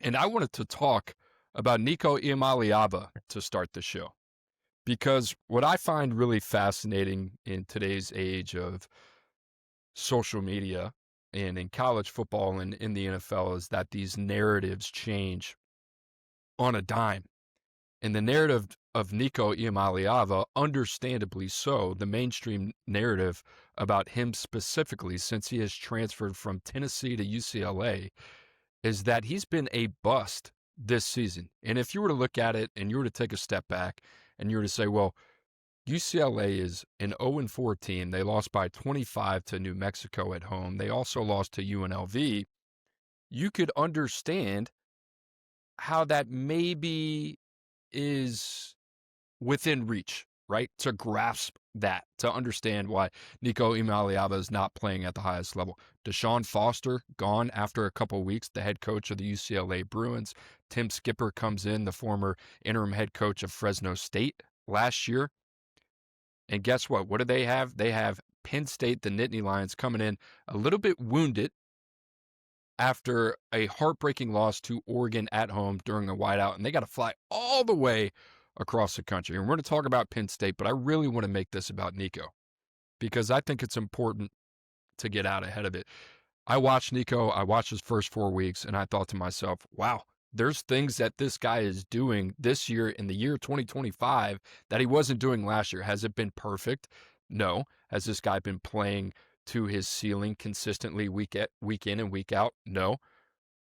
And I wanted to talk about Nico Iamaleava to start the show. Because what I find really fascinating in today's age of social media and in college football and in the NFL is that these narratives change on a dime. And the narrative of Nico Iamaleava, understandably so, the mainstream narrative about him specifically, since he has transferred from Tennessee to UCLA, is that he's been a bust this season. And if you were to look at it and you were to take a step back and you were to say, well, UCLA is an 0-4 team. They lost by 25 to New Mexico at home. They also lost to UNLV. You could understand how that maybe is within reach, right? To grasp that, to understand why Nico Iamaleava is not playing at the highest level. Deshaun Foster gone after a couple of weeks, the head coach of the UCLA Bruins. Tim Skipper comes in, the former interim head coach of Fresno State last year. And guess what? What do they have? They have Penn State, the Nittany Lions, coming in a little bit wounded after a heartbreaking loss to Oregon at home during a whiteout, and they got to fly all the way across the country. And we're going to talk about Penn State, but I really want to make this about Nico because I think it's important to get out ahead of it. I watched Nico, I watched his first 4 weeks, and I thought to myself, wow, there's things that this guy is doing this year in the year 2025 that he wasn't doing last year. Has it been perfect? No. Has this guy been playing to his ceiling consistently week in and week out? No.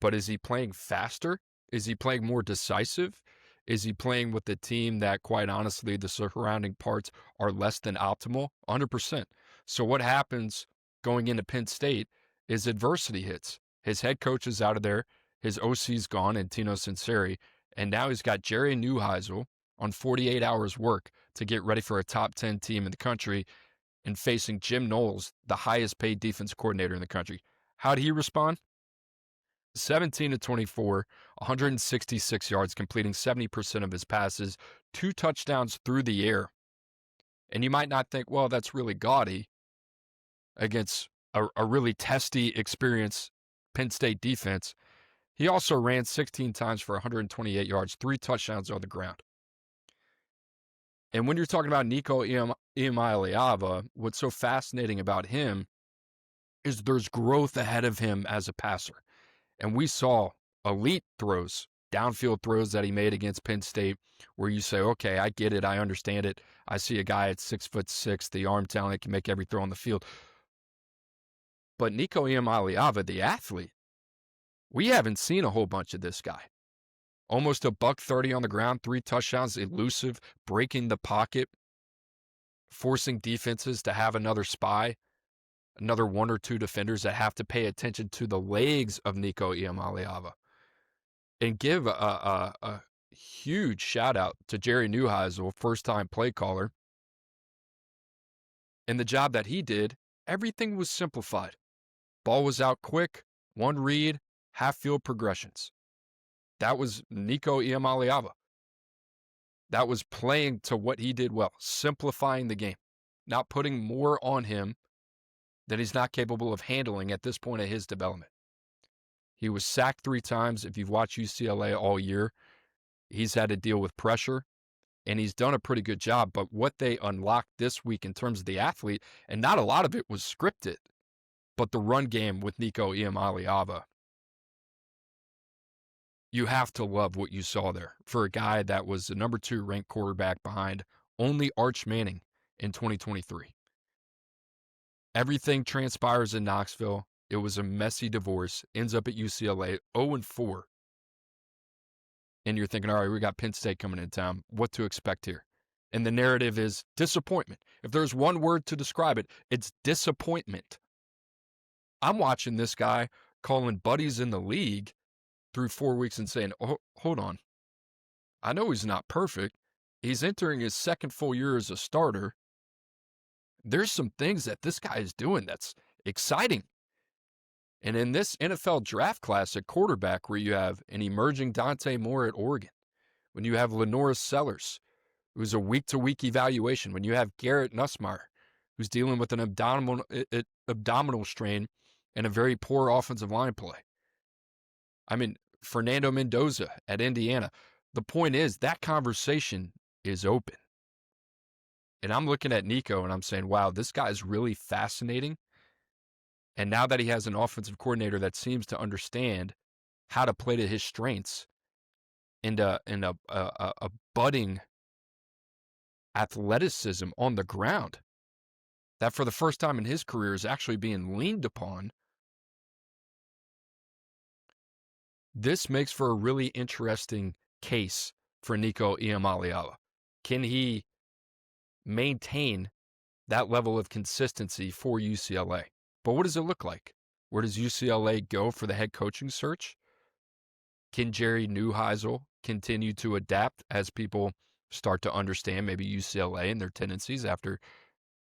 But is he playing faster? Is he playing more decisive? Is he playing with the team that, quite honestly, the surrounding parts are less than optimal? 100%. So what happens going into Penn State is adversity hits. His head coach is out of there. His OC's gone, and Tino Sinceri, and now he's got Jerry Neuheisel on 48 hours work to get ready for a top 10 team in the country and facing Jim Knowles, the highest paid defense coordinator in the country. How did he respond? 17-24, 166 yards, completing 70% of his passes, 2 touchdowns through the air. And you might not think, well, that's really gaudy against a really testy, experienced Penn State defense. He also ran 16 times for 128 yards, 3 touchdowns on the ground. And when you're talking about Nico Iamaleava, what's so fascinating about him is there's growth ahead of him as a passer. And we saw elite throws, downfield throws that he made against Penn State, where you say, okay, I get it, I understand it. I see a guy at 6'6", the arm talent can make every throw on the field. But Nico Iamaleava, the athlete, we haven't seen a whole bunch of this guy. Almost $130 on the ground, 3 touchdowns, elusive, breaking the pocket, forcing defenses to have another spy, another 1 or 2 defenders that have to pay attention to the legs of Nico Iamaleava. And give a huge shout out to Jerry Neuheisel, first-time play caller. And the job that he did, everything was simplified. Ball was out quick, 1 read, half-field progressions. That was Nico Iamaleava. That was playing to what he did well, simplifying the game, not putting more on him that he's not capable of handling at this point of his development. He was sacked 3 times. If you've watched UCLA all year, he's had to deal with pressure, and he's done a pretty good job. But what they unlocked this week in terms of the athlete, and not a lot of it was scripted, but the run game with Nico Iamaleava, you have to love what you saw there for a guy that was the number 2 ranked quarterback behind only Arch Manning in 2023. Everything transpires in Knoxville. It was a messy divorce. Ends up at UCLA, 0-4. And you're thinking, all right, we got Penn State coming in town. What to expect here? And the narrative is disappointment. If there's one word to describe it, it's disappointment. I'm watching this guy calling buddies in the league through 4 weeks and saying, oh, hold on. I know he's not perfect. He's entering his second full year as a starter. There's some things that this guy is doing that's exciting. And in this NFL draft class at quarterback, where you have an emerging Dante Moore at Oregon, when you have Lenora Sellers, who's a week-to-week evaluation, when you have Garrett Nussmeier, who's dealing with an abdominal strain and a very poor offensive line play. I mean, Fernando Mendoza at Indiana. The point is that conversation is open. And I'm looking at Nico and I'm saying, wow, this guy is really fascinating. And now that he has an offensive coordinator that seems to understand how to play to his strengths and a budding athleticism on the ground that for the first time in his career is actually being leaned upon, this makes for a really interesting case for Nico Iamaleava. Can he maintain that level of consistency for UCLA? But what does it look like? Where does UCLA go for the head coaching search? Can Jerry Neuheisel continue to adapt as people start to understand maybe UCLA and their tendencies after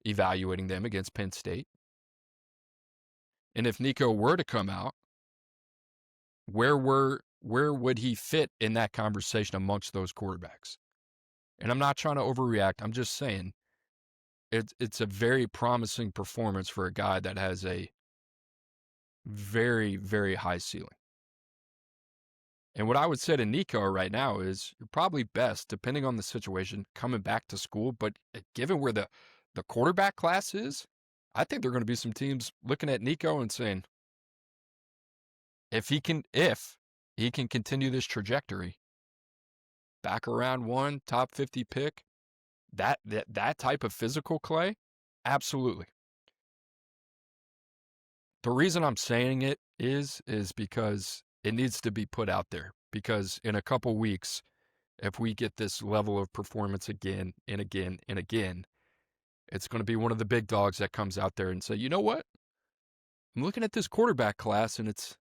evaluating them against Penn State? And if Nico were to come out, where would he fit in that conversation amongst those quarterbacks? And I'm not trying to overreact. I'm just saying it's a very promising performance for a guy that has a very, very high ceiling. And what I would say to Nico right now is you're probably best, depending on the situation, coming back to school. But given where the quarterback class is, I think there are going to be some teams looking at Nico and saying, if he can continue this trajectory, back around one, top 50 pick, that type of physical clay, absolutely. The reason I'm saying it is because it needs to be put out there. Because in a couple weeks, if we get this level of performance again and again and again, it's going to be one of the big dogs that comes out there and say, you know what? I'm looking at this quarterback class and it's,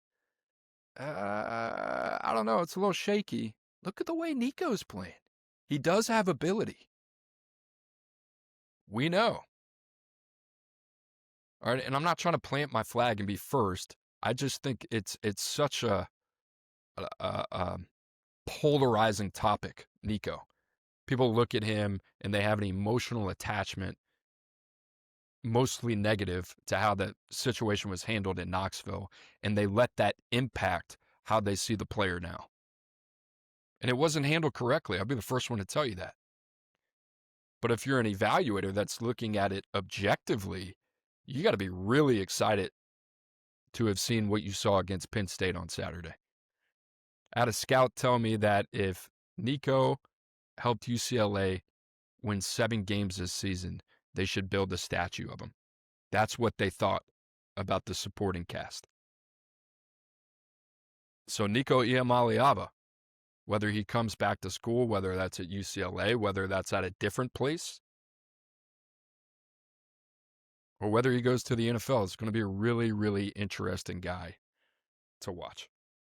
I don't know, it's a little shaky. Look at the way Nico's playing. He does have ability. We know. All right, and I'm not trying to plant my flag and be first. I just think it's such a polarizing topic, Nico. People look at him and they have an emotional attachment, mostly negative, to how the situation was handled in Knoxville, and they let that impact how they see the player now. And it wasn't handled correctly. I'll be the first one to tell you that. But if you're an evaluator that's looking at it objectively, you got to be really excited to have seen what you saw against Penn State on Saturday. I had a scout tell me that if Nico helped UCLA win 7 games this season, they should build a statue of him. That's what they thought about the supporting cast. So Nico Iamaleava, whether he comes back to school, whether that's at UCLA, whether that's at a different place, or whether he goes to the NFL, it's going to be a really, really interesting guy to watch.